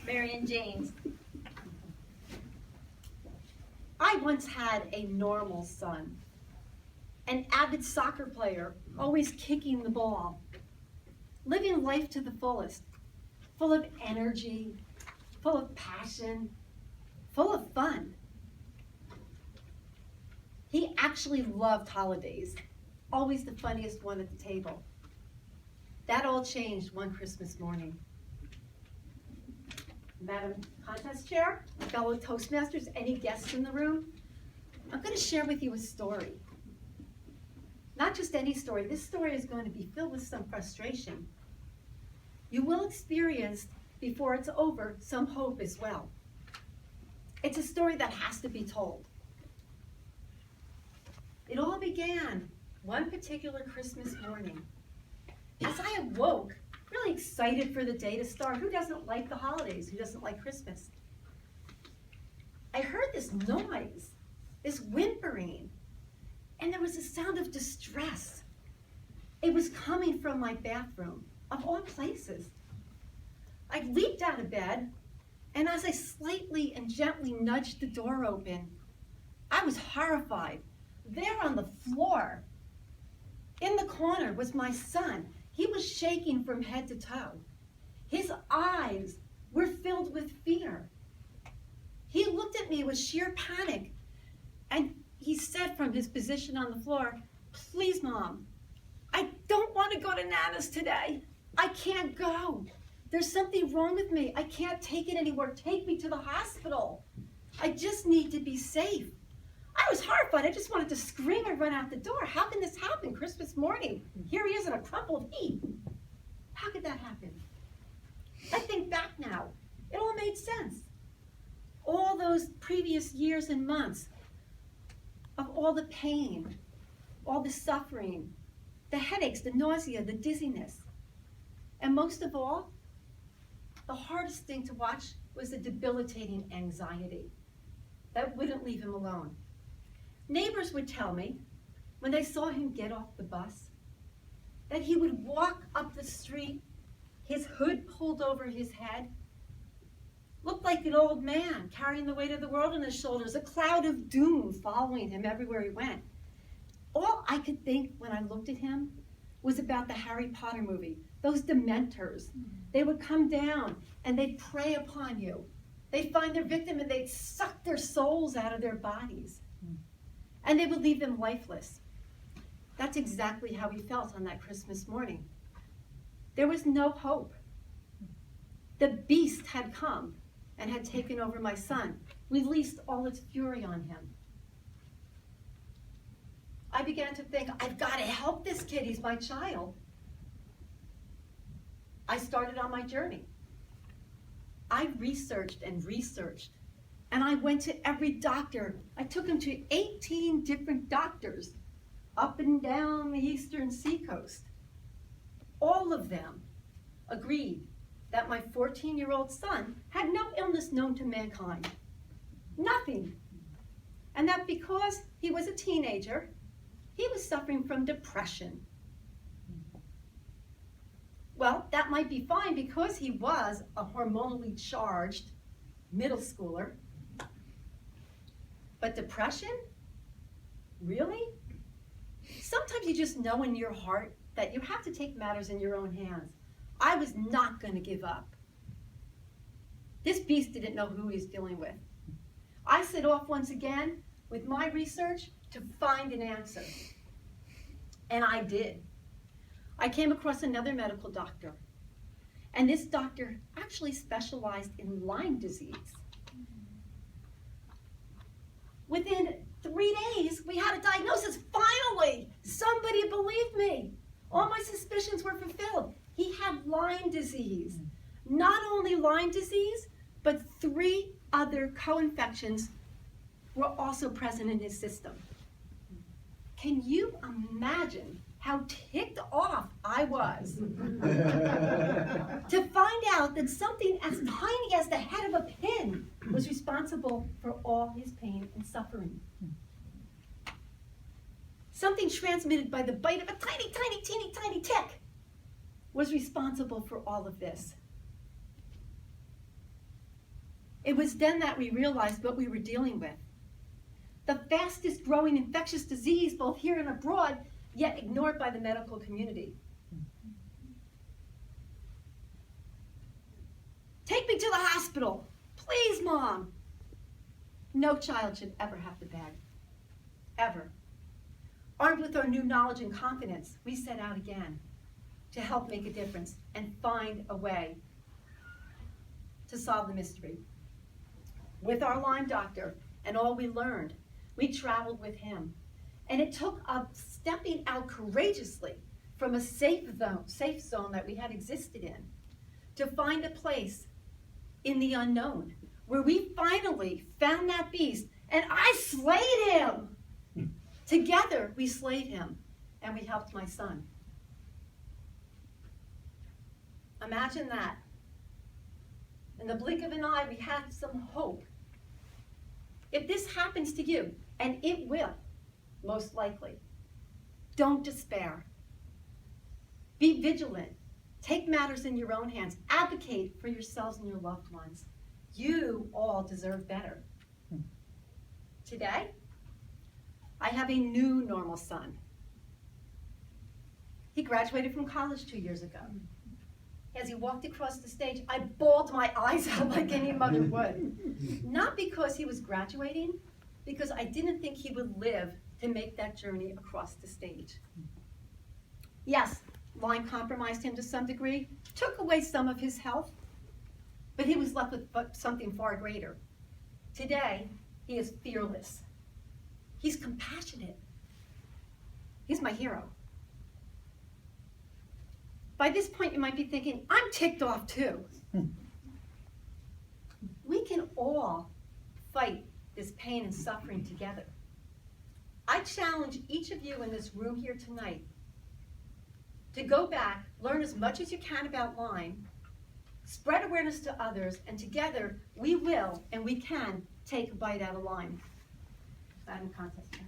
Mary and James. I once had a normal son, an avid soccer player, always kicking the ball, living life to the fullest, full of energy, full of passion, full of fun. He actually loved holidays, always the funniest one at the table. That all changed one Christmas morning. Madam Contest Chair, fellow Toastmasters, any guests in the room? I'm going to share with you a story. Not just any story. This story is going to be filled with some frustration. You will experience, before it's over, some hope as well. It's a story that has to be told. It all began one particular Christmas morning. As I awoke, really excited for the day to start. Who doesn't like the holidays? Who doesn't like Christmas? I heard this noise, this whimpering, and there was a sound of distress. It was coming from my bathroom, of all places. I leaped out of bed, and as I slightly and gently nudged the door open, I was horrified. There on the floor, in the corner, was my son. He was shaking from head to toe. His eyes were filled with fear. He looked at me with sheer panic, and he said from his position on the floor, "Please, Mom, I don't want to go to Nana's today. I can't go. There's something wrong with me. I can't take it anymore. Take me to the hospital. I just need to be safe." I was horrified. I just wanted to scream and run out the door. How can this happen Christmas morning? Here he is in a crumpled heap. How could that happen? I think back now. It all made sense. All those previous years and months of all the pain, all the suffering, the headaches, the nausea, the dizziness. And most of all, the hardest thing to watch was the debilitating anxiety that wouldn't leave him alone. Neighbors would tell me, when they saw him get off the bus, that he would walk up the street, his hood pulled over his head, looked like an old man carrying the weight of the world on his shoulders, a cloud of doom following him everywhere he went. All I could think when I looked at him was about the Harry Potter movie, those Dementors. They would come down and they'd prey upon you. They'd find their victim and they'd suck their souls out of their bodies. And they would leave them lifeless. That's exactly how he felt on that Christmas morning. There was no hope. The beast had come and had taken over my son, released all its fury on him. I began to think, I've got to help this kid, he's my child. I started on my journey. I researched and researched. And I went to every doctor. I took him to 18 different doctors up and down the eastern seacoast. All of them agreed that my 14-year-old son had no illness known to mankind. Nothing. And that because he was a teenager, he was suffering from depression. Well, that might be fine because he was a hormonally charged middle schooler. But depression? Really? Sometimes you just know in your heart that you have to take matters in your own hands. I was not going to give up. This beast didn't know who he was dealing with. I set off once again with my research to find an answer. And I did. I came across another medical doctor. And this doctor actually specialized in Lyme disease. Within 3 days, we had a diagnosis. Finally, somebody believed me. All my suspicions were fulfilled. He had Lyme disease. Not only Lyme disease, but 3 other co-infections were also present in his system. Can you imagine how ticked off I was to find out that something as tiny as the head of a pin was responsible for all his pain and suffering? Something transmitted by the bite of a tiny, tiny, teeny, tiny tick was responsible for all of this. It was then that we realized what we were dealing with. The fastest growing infectious disease, both here and abroad, yet ignored by the medical community. Take me to the hospital. Please, Mom. No child should ever have to beg. Ever. Armed with our new knowledge and confidence, we set out again to help make a difference and find a way to solve the mystery. With our Lyme doctor and all we learned, we traveled with him. And it took us stepping out courageously from a safe zone that we had existed in to find a place in the unknown where we finally found that beast and I slayed him. Together we slayed him and we helped my son. Imagine that. In the blink of an eye, we have some hope. If this happens to you, and it will, most likely, don't despair. Be vigilant. Take matters in your own hands. Advocate for yourselves and your loved ones. You all deserve better. Today, I have a new normal son. He graduated from college 2 years ago. As he walked across the stage, I bawled my eyes out like any mother would. Not because he was graduating, because I didn't think he would live to make that journey across the stage. Yes, Lyme compromised him to some degree, took away some of his health, but he was left with something far greater. Today, he is fearless. He's compassionate. He's my hero. By this point, you might be thinking, I'm ticked off too. We can all fight this pain and suffering together. I challenge each of you in this room here tonight to go back, learn as much as you can about Lyme, spread awareness to others, and together we will and we can take a bite out of Lyme. Contest.